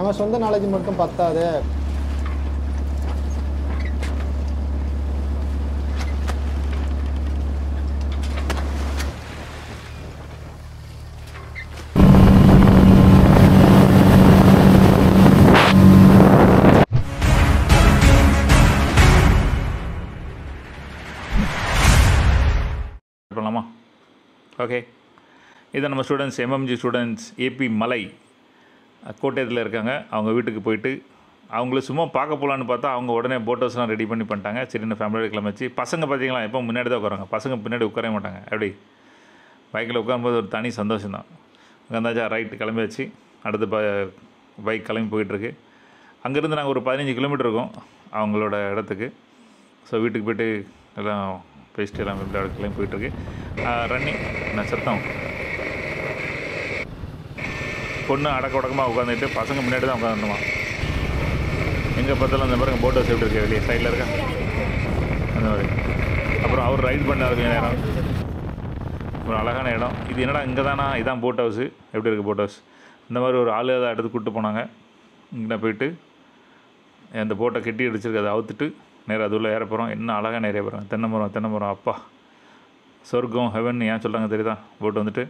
நம்ம சொந்த நாலேஜ் மட்டும் பத்தாது. பண்ணலாமா? ஓகே, இதை நம்ம ஸ்டூடெண்ட்ஸ் எம்எம்ஜி ஸ்டூடெண்ட்ஸ் ஏபி மலை கோட்டயத்தில் இருக்காங்க. அவங்க வீட்டுக்கு போயிட்டு அவங்கள சும்மா பார்க்க போகலான்னு பார்த்தா அவங்க உடனே போட் ஹவுஸ்லாம் ரெடி பண்ணிட்டாங்க. சரி, இந்த ஃபேமிலியோட கிளம்பிச்சு. பசங்க பார்த்தீங்களா, எப்போ முன்னாடி தான் உட்காராங்க, பசங்க பின்னாடி உட்கார மாட்டாங்க. எப்படி பைக்கில் உட்காரும்போது ஒரு தனி சந்தோஷம் தான். உட்காந்தாச்சா, ரைட்டு கிளம்பியாச்சு. அடுத்து பைக் கிளம்பி போயிட்டுருக்கு. அங்கேருந்து நாங்கள் ஒரு 15 கிலோமீட்டர் இருக்கோம் அவங்களோட இடத்துக்கு. ஸோ வீட்டுக்கு போய்ட்டு எல்லாம் பேசிட்டு எல்லாம் இப்படி கிளம்பி போயிட்டுருக்கு. ரன்னிங் நான் சத்தம் பொண்ணு அடக்க உடக்கமாக உட்காந்துட்டு பசங்க முன்னாடி தான் உட்காந்துருமா. எங்கே பார்த்தாலும் அந்த பாருங்க போட் ஹவுஸ் எப்படி இருக்கு, வெளியே சைடில் இருக்கா அந்த மாதிரி. அப்புறம் அவர் ரைட் பண்ணார் கொஞ்சம் நேரம். ஒரு அழகான இடம் இது. என்னடா இங்கே தானா, இதான் போட் ஹவுஸு, எப்படி இருக்குது போட் ஹவுஸ். இந்த மாதிரி ஒரு ஆள் அதை எடுத்து கூப்பிட்டு போனாங்க. இங்கே போயிட்டு அந்த போட்டை கெட்டி அடிச்சிருக்கு, அதை அவுத்துட்டு நேராக அதுள்ள ஏற போகிறோம். என்ன அழகாக நிறைய போகிறோம். தென்னை மரம் அப்பா, சொர்க்கம் ஹெவன் ஏன் சொல்கிறாங்க தெரியுதா. போட்டு வந்துட்டு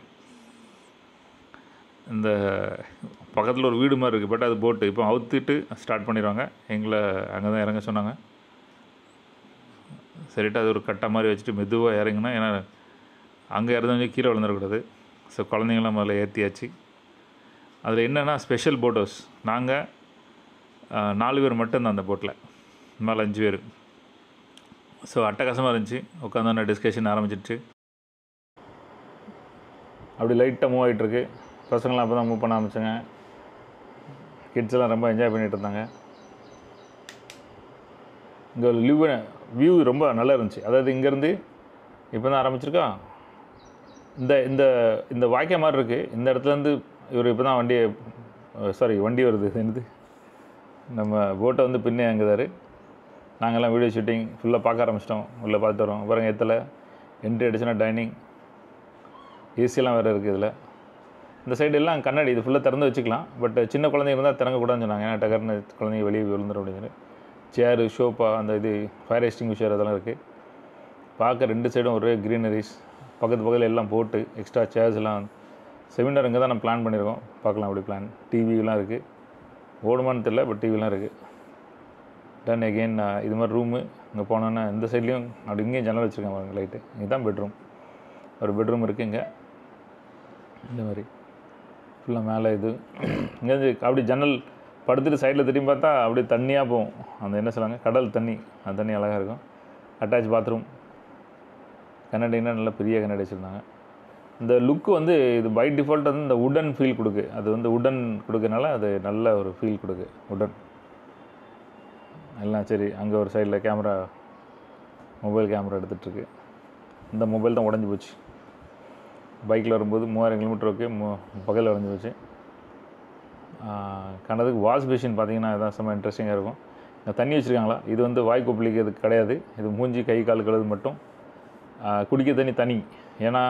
இந்த பக்கத்தில் ஒரு வீடு மாதிரி இருக்குது, பட் அது போட்டு இப்போ அவுத்துட்டு ஸ்டார்ட் பண்ணிடுவாங்க. எங்களை அங்கே தான் இறங்க சொன்னாங்க. சரிட்டு அது ஒரு கட்டை மாதிரி வச்சுட்டு மெதுவாக இறங்குனா, ஏன்னா அங்கே இறந்தவங்க கீழே விழுந்துடக்கூடாது. ஸோ குழந்தைங்களாம் முதல்ல ஏற்றியாச்சு. அதில் என்னென்னா ஸ்பெஷல் போட் ஹவுஸ். நாங்கள் 4 பேர் மட்டும்தான் அந்த போட்டில், மேலே 5 பேர். ஸோ அட்டகாசமாக இருந்துச்சு. உட்காந்தோன்னா டிஸ்கஷன் ஆரம்பிச்சிடுச்சு. அப்படி லைட்டாக மூவ் ஆகிட்டுருக்கு. பசங்களாம் அப்போ தான் மூவ் பண்ண ஆரம்பித்தாங்க. கிட்ஸ் எல்லாம் ரொம்ப என்ஜாய் பண்ணிகிட்டு இருந்தாங்க. இங்கே வியூ ரொம்ப நல்லா இருந்துச்சு. அதாவது இங்கேருந்து இப்போ தான் ஆரம்பிச்சிருக்கா, இந்த இந்த இந்த வாய்க்கா மாதிரி இருக்குது. இந்த இடத்துலேருந்து இவர் இப்போ தான் வண்டி வருது. என்னது, நம்ம போட்டை வந்து பின்னே அங்குதார். நாங்கள்லாம் வீடியோ ஷூட்டிங் ஃபுல்லாக பார்க்க ஆரம்பிச்சிட்டோம். உள்ளே பார்த்துட்டு வரோம். பாருங்கள், எத்தில் என்ட்ரி அடிச்சுன்னா டைனிங், ஏசியெல்லாம் வேறு இருக்குது இதில். இந்த சைடு எல்லாம் கண்ணாடி, இது ஃபுல்லாக திறந்து வச்சுக்கலாம். பட் சின்ன குழந்தைங்க இருந்தால் திறங்கக்கூடாதுன்னு சொன்னாங்க, ஏன்னா டகர்னு குழந்தைங்க வெளியே விழுந்துடும் அப்படின்னு. சேரு, ஷோஃபா, அந்த இது ஃபயர் எக்ஸ்டிங்விஷர் அதெல்லாம் இருக்குது. பார்க்க 2 சைடும் ஒரே க்ரீனரிஸ், பக்கத்தில் எல்லாம் போட்டு எக்ஸ்ட்ரா சேர்ஸ் எல்லாம். செமினார் இங்கே தான் நம்ம பிளான் பண்ணியிருக்கோம். பார்க்கலாம் அப்படி பிளான். டிவிலாம் இருக்குது, ஓடுமான்னு தெரியல, பட் டிவிலாம் இருக்குது. தென் எகெயின் இது மாதிரி ரூமு. இங்கே போனோன்னா இந்த சைட்லேயும் அப்படி இங்கேயும் ஜன்னல் வச்சுருக்காங்க பாருங்கள், லைட்டு. இங்கே தான் பெட்ரூம், ஒரு பெட்ரூம் இருக்குது இங்கே. இந்த மாதிரி ஃபுல்லாக மேலே இது. இங்கேருந்து அப்படி ஜன்னல் படுத்துட்டு சைடில் திரும்பி பார்த்தா அப்படியே தண்ணியாக போகும். அந்த என்ன சொல்லுவாங்க, கடல் தண்ணி. அந்த தண்ணி அழகாக இருக்கும். Attach bathroom. கண்ணாடினா நல்லா பெரிய கண்ணாடி வச்சுருந்தாங்க. இந்த லுக்கு வந்து இது பை டிஃபால்ட் வந்து இந்த உடன் ஃபீல் கொடுக்கு. அது வந்து உடன் கொடுக்கறனால அது நல்ல ஒரு ஃபீல் கொடுக்கு, உடன் எல்லாம். சரி, அங்கே ஒரு சைடில் கேமரா, மொபைல் கேமரா எடுத்துகிட்ருக்கு. இந்த மொபைல் தான் உடஞ்சி போச்சு. பைக்கில் வரும்போது 3000 கிலோமீட்டருக்கு பகலில் உடஞ்சி போச்சு. கண்டதுக்கு வாஷ் பேஷின் பார்த்தீங்கன்னா இதான் செம்ம இன்ட்ரெஸ்டிங்காக இருக்கும். இந்த தண்ணி வச்சுருக்காங்களா, இது வந்து வாய் கொப்பளிக்கிறதுக்கு கிடையாது. இது மூஞ்சி கை கால் கழுது மட்டும். குடிக்க தண்ணி. ஏன்னா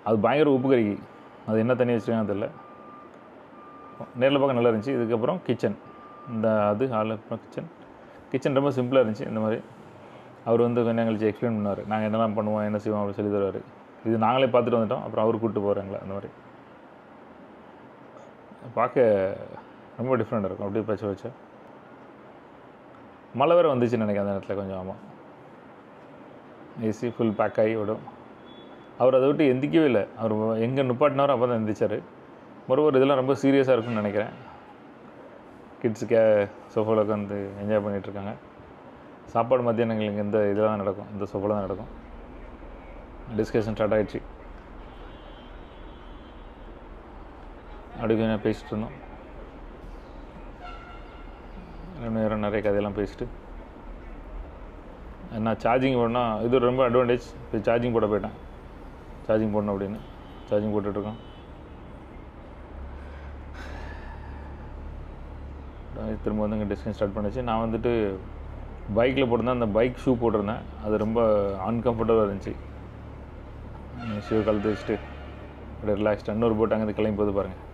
அது பயங்கர உப்பு கறிக்கு. அது என்ன தண்ணி வச்சுருக்காங்க தெரியல. நேரில் பார்க்க நல்லா இருந்துச்சு. இதுக்கப்புறம் கிச்சன். அது ஹாலில் கிச்சன் ரொம்ப சிம்பிளாக இருந்துச்சு. இந்த மாதிரி அவர் வந்து கொஞ்சம் எங்களுக்கு எக்ஸ்பிளைன் பண்ணுவார். நாங்கள் என்னெல்லாம் பண்ணுவோம், என்ன செய்வோம் அப்படின்னு சொல்லி தருவார். இது நாங்களே பார்த்துட்டு வந்துட்டோம். அப்புறம் அவர் கூப்பிட்டு போகிறாங்களா. அந்த மாதிரி பார்க்க ரொம்ப டிஃப்ரெண்ட்டாக இருக்கும். அப்படியே வச்சா மழை வேறு வந்துச்சுன்னு நினைக்கிறேன் அந்த நேரத்தில் கொஞ்சம். ஆமாம், ஏசி ஃபுல் பேக் ஆகி விடும். அவர் அதை விட்டு எந்திக்கவே இல்லை. அவர் எங்கே நிப்பாட்டினாரோ அப்போ தான் எந்திரிச்சார். மறுபடியும் இதெல்லாம் ரொம்ப சீரியஸாக இருக்குன்னு நினைக்கிறேன். கிட்ஸுக்கே சோஃபாவில் உட்காந்து என்ஜாய் பண்ணிகிட்ருக்காங்க. சாப்பாடு மத்தியானங்களுக்கு இந்த இதில் தான் நடக்கும், இந்த சோஃபாவில் தான் நடக்கும். டிஸ்கஷன் ஸ்டார்ட் ஆகிடுச்சு. அப்படி கொஞ்சம் பேசிகிட்டு இருந்தோம். நேரம் நிறைய கதையெல்லாம் பேசிட்டு என்ன சார்ஜிங் போடணும். இது ரொம்ப அட்வான்டேஜ். இப்போ சார்ஜிங் போட போயிட்டேன். சார்ஜிங் போடணும் அப்படின்னு சார்ஜிங் போட்டுட்ருக்கோம். திரும்ப வந்து இங்கே டிஸ்கஷன் ஸ்டார்ட் பண்ணிச்சு. நான் வந்துட்டு பைக்கில் போட்டிருந்தேன். அந்த பைக் ஷூ போட்டிருந்தேன். அது ரொம்ப அன்கம்ஃபர்டபுளாக இருந்துச்சு. ஷூ கழுத்து வச்சுட்டு அப்படியே ரிலாக்ஸ்டாக இன்னொரு போட்டு அங்கேருந்து கிளம்பி போது பாருங்கள்.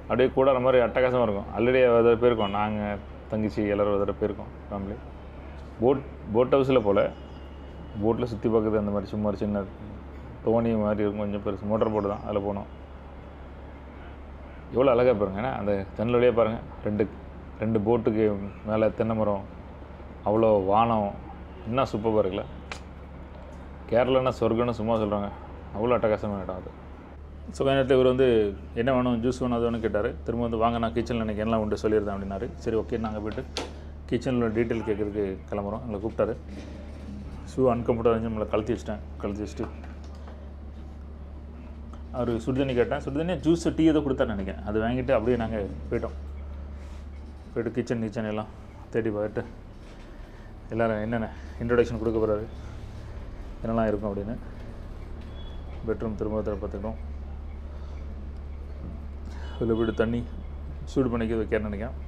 அப்படியே கூடார மாதிரி அட்டகாசமாக இருக்கும். ஆல்ரெடி ஒரு போயிருக்கோம், நாங்கள் தங்கச்சி எல்லோரும் ஒரு போயிருக்கோம் ஃபேமிலி. போட் ஹவுஸில் போல் போட்டில் சுற்றி பார்க்குறது அந்த மாதிரி சும்மா ஒரு சின்ன தோணி மாதிரி இருக்கும், கொஞ்சம் பெருசு மோட்டர் போட்டு தான் அதில் போனோம். எவ்வளோ அழகாக பாருங்க. ஏன்னா அந்த ஜன்னல் வழியாக பாருங்கள், ரெண்டு போட்டுக்கு மேலே தென்னை மரம், அவ்வளோ வானம், என்ன சூப்பராக இருக்குல்ல. கேரளானா சொர்க்கம்னு சும்மா சொல்கிறாங்க, அவ்வளோ அட்டகாசமாக இடம் அது. ஸோ கொஞ்ச நேரத்தில் இவர் வந்து என்ன வேணும், ஜூஸ் வேணும், அது வேணும் கேட்டார். திரும்ப வந்து வாங்க நான் கிச்சனில் எனக்கு எல்லாம் உண்டு சொல்லியிருந்தேன் அப்படின்னாரு. சரி ஓகே, நாங்கள் போய்ட்டு கிச்சனில் டீட்டெயில் கேட்குறதுக்கு கிளம்புறோம். எங்களை கூப்பிட்டாரு. ஷூ அன்கம்ஃபர்டபுளாக இருந்துச்சு, நம்மளை கழட்டி வச்சுட்டு அவர் சுடுதண்ணி கேட்டேன். சுடுதண்ணி ஜூஸு டீ ஏதோ கொடுத்தான்னு நினைக்கிறேன். அது வாங்கிட்டு அப்படியே நாங்கள் போய்ட்டு கிச்சன் எல்லாம் தேடி பார்த்துட்டு எல்லோரும் என்னென்ன இன்ட்ரொடக்ஷன் கொடுக்க போகிறாரு, என்னெல்லாம் இருக்கும் அப்படின்னு. பெட்ரூம் திரும்ப பார்த்துக்கிட்டோம். இதில் போய்ட்டு தண்ணி சூடு பண்ணிக்க வைக்கிறேன்னு நினைக்கிறேன்.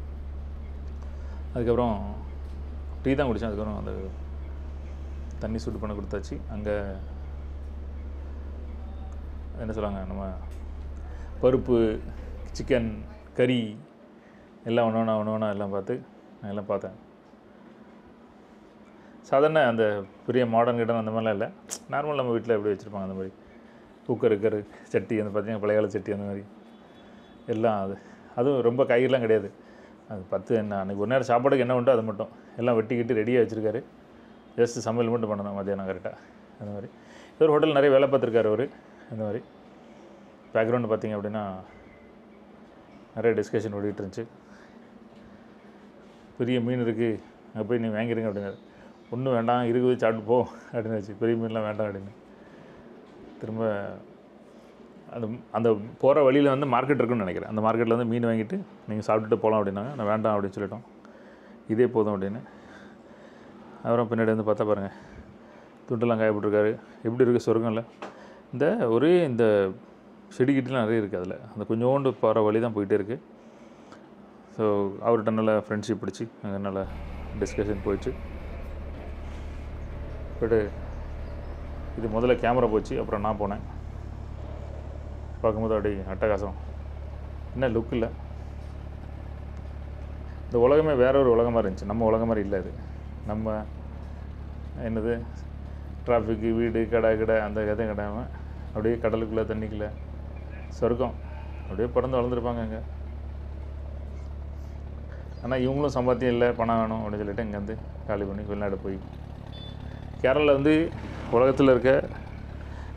அதுக்கப்புறம் டீ தான் குடித்தேன். அதுக்கப்புறம் அந்த தண்ணி சூடு பண்ண கொடுத்தாச்சு. அங்கே என்ன சொல்கிறாங்க, நம்ம பருப்பு, சிக்கன், கறி எல்லாம் ஒன்று எல்லாம் பார்த்து நான் எல்லாம் பார்த்தேன். சாதாரண அந்த பெரிய மாடர்ன் கிட்ட அந்த மாதிரிலாம் இல்லை, நார்மல் நம்ம வீட்டில் எப்படி வச்சுருப்பாங்க அந்த மாதிரி குக்கர் சட்டி, அந்த பார்த்திங்கன்னா பழைய கால சட்டி அந்த மாதிரி எல்லாம். அதுவும் ரொம்ப காய்கறிலாம் கிடையாது. அது என்ன அன்றைக்கி ஒரு நேரம் சாப்பாடுக்கு என்ன உண்டோ அது மட்டும் எல்லாம் வெட்டிக்கிட்டு ரெடியாக வச்சுருக்காரு. ஜஸ்ட்டு சமையல் மட்டும் பண்ணணும் மத்தியானம் கரெக்டாக. அந்த மாதிரி ஒரு ஹோட்டல் நிறைய வேலை பார்த்துருக்காரு அவர். அந்த மாதிரி பேக்ரவுண்டு பார்த்திங்க அப்படின்னா நிறைய டிஸ்கஷன் ஓடிட்டு இருந்துச்சு. பெரிய மீன் இருக்குது, அங்கே போய் நீ வாங்கிடுங்க அப்படின்னாரு. ஒன்றும் வேண்டாம், இருக்குது சாப்பிட்டு போ அப்படின்னு வச்சு, பெரிய மீன்லாம் வேண்டாம் அப்படின்னு. திரும்ப அந்த போகிற வழியில் வந்து மார்க்கெட் இருக்குன்னு நினைக்கிறேன். அந்த மார்க்கெட்டில் வந்து மீன் வாங்கிட்டு நீங்கள் சாப்பிட்டுட்டு போகலாம் அப்படின்னாங்க. நான் வேண்டாம் அப்படின்னு சொல்லிட்டோம், இதே போதும் அப்படின்னு. அப்புறம் பின்னாடி வந்து பார்த்தா பாருங்கள், துண்டெல்லாம் காயப்பட்டிருக்காரு. எப்படி இருக்குது சொர்க்கம் இல்லை. இந்த செடிக்கிட்டலாம் நிறைய இருக்குது அதில். அந்த கொஞ்சோண்டு போகிற வழி தான் போயிட்டே இருக்குது. ஸோ அவர்கிட்ட நல்லா ஃப்ரெண்ட்ஷிப் பிடிச்சி அங்கே நல்லா டிஸ்கஷன் போயிடுச்சு. இது முதல்ல கேமரா போச்சு, அப்புறம் நான் போனேன். பார்க்கும்போது அப்படி அட்டகாசம், என்ன லுக் இல்லை. இந்த உலகமே வேற ஒரு உலகமாக இருந்துச்சு, நம்ம உலகம் மாதிரி இல்லை இது. நம்ம என்னது டிராஃபிக்கு, வீடு, கடை அந்த எதையும் கிடையாமல் அப்படியே கடலுக்குள்ளே தண்ணிக்குள்ளே சொர்க்கம். அப்படியே பிறந்து வளர்ந்துருப்பாங்க அங்கே. ஆனால் இவங்களும் சம்பாத்தியம் இல்லை, பணம் வேணும் அப்படின்னு சொல்லிட்டு இங்கேருந்து காலி பண்ணி வெளிநாடு போய். கேரளாவில் வந்து உலகத்தில் இருக்க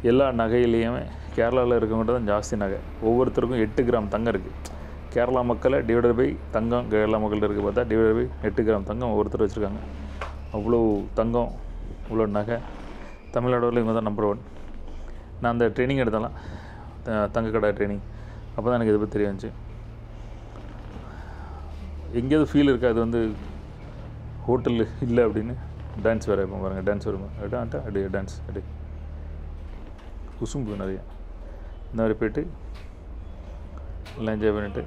எல்லா நகையிலையுமே கேரளாவில் இருக்கவங்கள்ட்ட தான் ஜாஸ்தி நகை. ஒவ்வொருத்தருக்கும் 8 கிராம் தங்கம் இருக்குது. கேரளா மக்களை டிவைடட் பை தங்கம், கேரளா மக்கள் இருக்குது பார்த்தா டிவைடட் பை 8 கிராம் தங்கம் ஒவ்வொருத்தர் வச்சுருக்காங்க. அவ்வளோ தங்கம், இவ்வளோ நகை. தமிழ்நாடுல இவங்க தான் நம்பர் 1. நான் அந்த ட்ரைனிங் எடுத்தாலாம், தங்க கடை ட்ரைனிங். அப்போ தான் எனக்கு இதை பற்றி தெரிய வந்துச்சு. எங்கேயாவது ஃபீல் இருக்கா அது வந்து ஹோட்டல் இல்லை அப்படின்னு. டான்ஸ் வேறு இப்போ பாருங்கள், டான்ஸ் வருமா அப்படியே டான்ஸ் அப்படியே குசும்பு நிறையா. இந்த மாதிரி போய்ட்டு எல்லாம் என்ஜாய் பண்ணிவிட்டு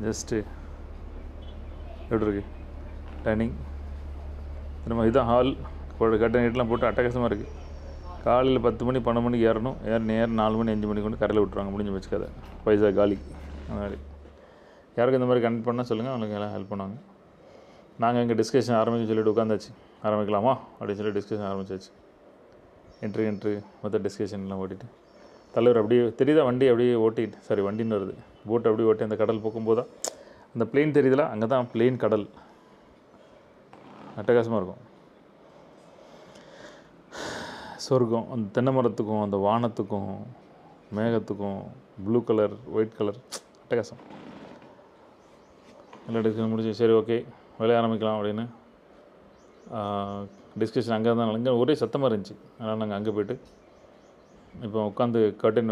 ஜஸ்ட்டு எப்படி இருக்குது டைனிங். நம்ம இதுதான் ஹால். கட்டணம் நீட்டெலாம் போட்டு அட்டகாசமாக இருக்குது. காலையில் 10 மணி 12 மணிக்கு ஏறணும். நேரம் 4 மணி 5 மணிக்கு கொண்டு கரையில் விட்டுருவாங்க, முடிஞ்சு வச்சுக்காத பைசா காலி. அந்த மாதிரி யாருக்கும் இந்த மாதிரி கனெக்ட் பண்ணால் சொல்லுங்கள், அவங்களுக்கு எல்லாம் ஹெல்ப் பண்ணுவாங்க. நாங்கள் எங்கள் டிஸ்கஷன் ஆரம்பிக்க சொல்லிட்டு உட்காந்தாச்சு. ஆரம்பிக்கலாமா அப்படின்னு சொல்லி டிஸ்கஷன் ஆரம்பிச்சாச்சு. என்ட்ரு மொத்த டிஸ்கஷன்லாம் ஓட்டிட்டு தலைவர் அப்படியே தெரியுதா வண்டி அப்படியே ஓட்டிட்டு வண்டின்னு வருது, போட் அப்படியே ஓட்டி அந்த கடல் போகும்போது தான் அந்த பிளெயின் தெரியுதுல, அங்கே தான் பிளெயின் கடல். அட்டகாசமாக இருக்கும். சொர்க்கம். அந்த தென்னை மரத்துக்கும் அந்த வானத்துக்கும் மேகத்துக்கும் ப்ளூ கலர் ஒயிட் கலர் அட்டகாசம். எல்லாம் டிஸ்கஷன் முடிச்சு சரி ஓகே வேலையை ஆரம்பிக்கலாம் அப்படின்னு டிஸ்கஷன் அங்கே தான். அங்கே ஒரே சத்தமாக இருந்துச்சு. அதனால் நாங்கள் அங்கே போய்ட்டு இப்போ உட்காந்து கர்டன்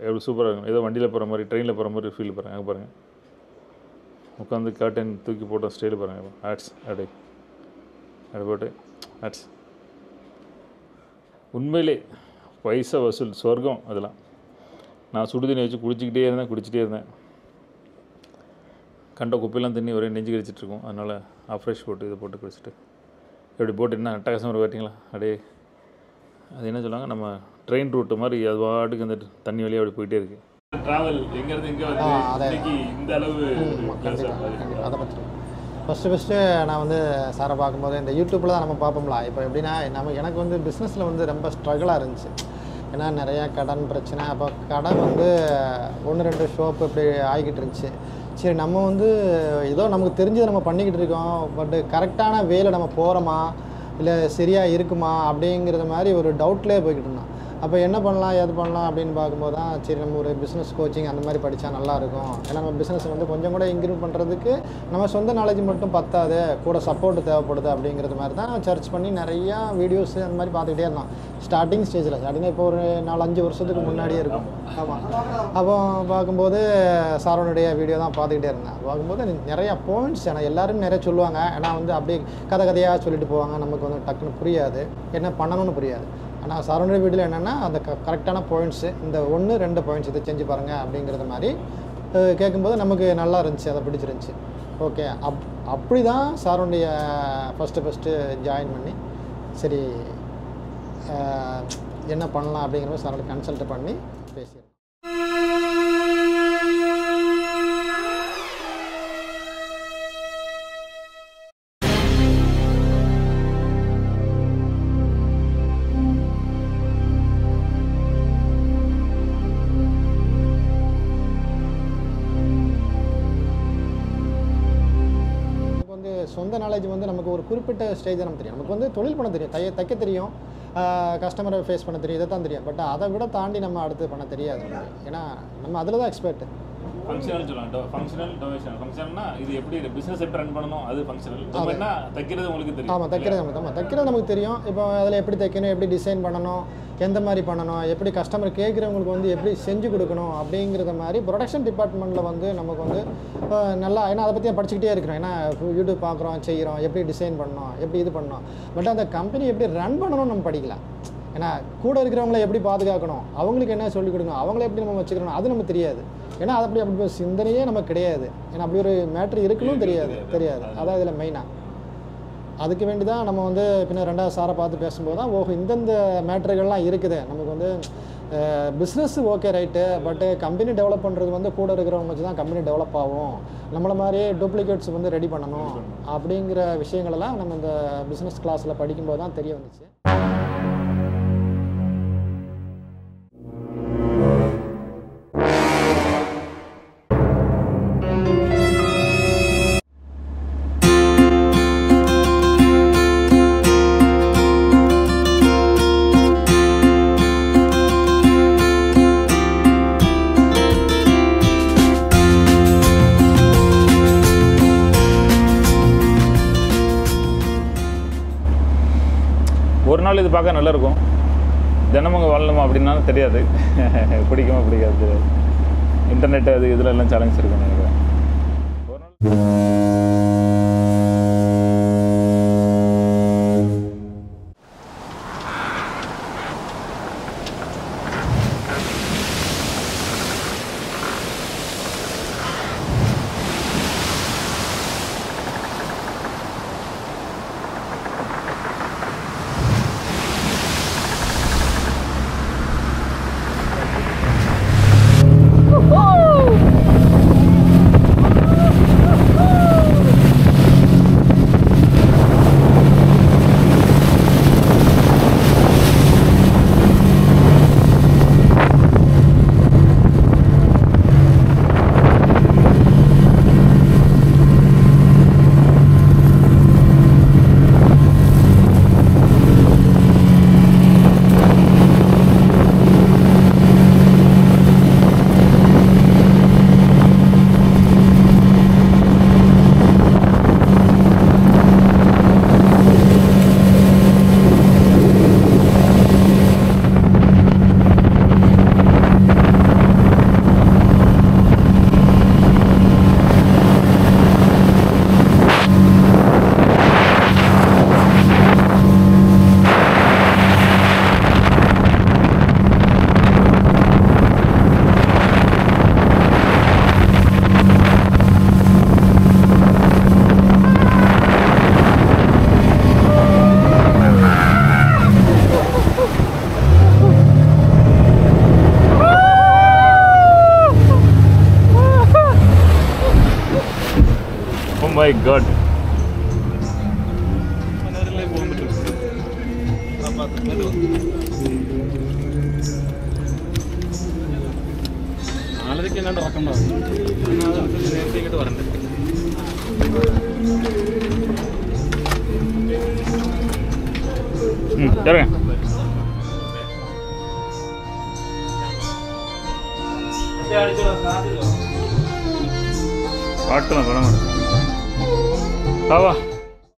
எவ்வளோ சூப்பராக இருக்கும். ஏதோ வண்டியில் போகிற மாதிரி, ட்ரெயினில் போகிற மாதிரி ஃபீல் பாருங்கள். அங்கே பாருங்கள், உட்காந்து கர்டன் தூக்கி போட்ட ஸ்டைல் பாருங்கள். ஆட்ஸ் அப்படி போட்டு ஆட்ஸ். உண்மையிலே பைசா வசூல், சொர்க்கம் அதெல்லாம். நான் சுடுதண்ணி வச்சு குடிச்சிட்டே இருந்தேன். கண்ட குப்பையெல்லாம் தண்ணி ஒரே நெஞ்சு கடிச்சிட்ருக்கோம். அதனால் ஃப்ரெஷ் போட்டு இதை போட்டு குடிச்சிட்டு எப்படி போட்டு என்ன அட்டகாசம் ஒரு பார்த்தீங்களா. அப்படியே அது என்ன சொல்லுவாங்க, நம்ம ட்ரெயின் ரூட்டு மாதிரி அது பாட்டுக்கு அந்த தண்ணி வழியாக அப்படி போயிட்டே இருக்குது. டிராவல் எங்கேருந்து இங்கே வந்து இன்னைக்கு இந்த அளவு அதை பற்றி ஃபஸ்ட்டு நான் வந்து சாரை பார்க்கும்போது இந்த யூடியூப்பில் தான் நம்ம பார்ப்போம்ல. இப்போ எப்படின்னா எனக்கு வந்து பிஸ்னஸில் வந்து ரொம்ப ஸ்ட்ரகிளாக இருந்துச்சு. ஏன்னா நிறையா கடன் பிரச்சனை. அப்போ கடன் வந்து 1-2 ஷாப் இப்படி ஆகிக்கிட்டு இருந்துச்சு. சரி நம்ம வந்து ஏதோ நமக்கு தெரிஞ்சதை நம்ம பண்ணிக்கிட்டு இருக்கோம், பட்டு கரெக்டான வேலை நம்ம போகிறோமா இல்லை சரியாக இருக்குமா அப்படிங்கிறது மாதிரி ஒரு டவுட்லேயே போய்கிட்டு இருந்தோம். அப்போ என்ன பண்ணலாம் ஏது பண்ணலாம் அப்படின்னு பார்க்கும்போது தான் சரி நம்ம ஒரு பிஸ்னஸ் கோச்சிங் அந்த மாதிரி படித்தா நல்லாயிருக்கும். ஏன்னா நம்ம பிஸ்னஸ் வந்து கொஞ்சம் கூட இம்ப்ரூவ் பண்ணுறதுக்கு நம்ம சொந்த நாலேஜ் மட்டும் பத்தாது, கூட சப்போர்ட் தேவைப்படுது அப்படிங்கிறது மாதிரி தான் சர்ச் பண்ணி நிறையா வீடியோஸ் அந்த மாதிரி பார்த்துக்கிட்டே இருந்தோம். ஸ்டார்டிங் இப்போ ஒரு 4-5 வருஷத்துக்கு முன்னாடியே இருக்கும். ஆமாம். அப்போ பார்க்கும்போது சாரோனுடைய வீடியோ தான் பார்த்துக்கிட்டே இருந்தேன். பார்க்கும்போது நிறையா பாயிண்ட்ஸ் ஏன்னா எல்லோரும் நிறைய சொல்லுவாங்க. ஏன்னா வந்து அப்படியே கதையாக சொல்லிட்டு போவாங்க, நமக்கு வந்து டக்குன்னு புரியாது, என்ன பண்ணணும்னு புரியாது. ஆனால் சாரோனுடைய வீடியோவில் என்னென்னா அந்த கரெக்டான பாயிண்ட்ஸு இந்த 1-2 பாயிண்ட்ஸ் இதை செஞ்சு பாருங்கள் அப்படிங்கிறது மாதிரி கேட்கும்போது நமக்கு நல்லா இருந்துச்சு, அதை பிடிச்சிருந்துச்சி. ஓகே, அப்படி தான் சாரோனுடைய ஃபஸ்ட்டு ஜாயின் பண்ணி சரி என்ன பண்ணலாம் அப்படிங்கிற மாதிரி சாரோட கன்சல்ட் பண்ணி பேசியிருக்கோம். சொந்த நாலேஜ் வந்து நமக்கு ஒரு குறிப்பிட்ட ஸ்டேஜ் நமக்கு தெரியும். நமக்கு வந்து தொழில் பண்ண தெரியும், தைக்க தெரியும், கஸ்டமரை ஃபேஸ் பண்ண தெரியும், இதை தான் தெரியும். பட் அதை விட தாண்டி நம்ம அடுத்து பண்ண தெரியாது. ஏன்னா நம்ம அதில் தான் எக்ஸ்பர்ட். ஃபங்க்ஷனல் சொல்லலாம். Functional donation. ஃபங்க்ஷனல்னா இது எப்படி பிஸ்னஸ் எப்படி ரன் பண்ணணும், அது ஃபங்க்ஷனல். நம்ம என்ன தைக்கிறது உங்களுக்கு தெரியும். ஆமாம், தைக்கிறது நமக்கு தெரியும். இப்போ அதில் எப்படி தைக்கணும், எப்படி டிசைன் பண்ணணும், எந்த மாதிரி பண்ணணும், எப்படி கஸ்டமர் கேட்குறவங்களுக்கு வந்து எப்படி செஞ்சு கொடுக்கணும் அப்படிங்கிறத மாதிரி ப்ரொடக்ஷன் டிபார்ட்மெண்ட்டில் வந்து நமக்கு வந்து நல்லா, ஏன்னா அதை பற்றி படிச்சுக்கிட்டே இருக்கிறோம். ஏன்னா யூடியூப் பார்க்குறோம், செய்கிறோம், எப்படி டிசைன் பண்ணணும், எப்படி இது பண்ணணும். பட் அந்த கம்பெனி எப்படி ரன் பண்ணணும்னு நம்ம படிக்கலாம். ஏன்னா கூட இருக்கிறவங்கள எப்படி பாதுகாக்கணும், அவங்களுக்கு என்ன சொல்லிக் கொடுக்கணும், அவங்கள எப்படி நம்ம வச்சுக்கணும், அது நமக்கு தெரியாது. ஏன்னா அது அப்படி ஒரு சிந்தனையே நமக்கு கிடையாது. ஏன்னா அப்படி ஒரு மேட்ரு இருக்குன்னு தெரியாது. அதான் இதில் மெயினாக. அதுக்கு வேண்டி தான் நம்ம வந்து பின்ன 2வது சாரை பார்த்து பேசும்போது தான் ஓஹோ இந்தந்த மேட்ருகள்லாம் இருக்குது. நமக்கு வந்து பிஸ்னஸ் ஓகே ரைட்டு, பட்டு கம்பெனி டெவலப் பண்ணுறது வந்து கூட இருக்கிறவங்க வச்சு தான் கம்பெனி டெவலப் ஆகும். நம்மளை மாதிரியே டூப்ளிகேட்ஸ் வந்து ரெடி பண்ணணும் அப்படிங்கிற விஷயங்களெல்லாம் நம்ம இந்த பிஸ்னஸ் கிளாஸில் படிக்கும்போது தான் தெரிய வந்துச்சு. ஒரு நாள் இது பார்க்க நல்லாயிருக்கும், தினமும் வாழணுமா அப்படின்னாலும் தெரியாது. பிடிக்குமா பிடிக்காது தெரியாது. இன்டர்நெட் அது இதில் எல்லாம் சேலஞ்ச் இருக்குன்னு நினைக்கிறேன். ஒரு நாள் മൈ ഗോഡ്. ഇറങ്ങ. പാട്ട് നോക്കണം. വാ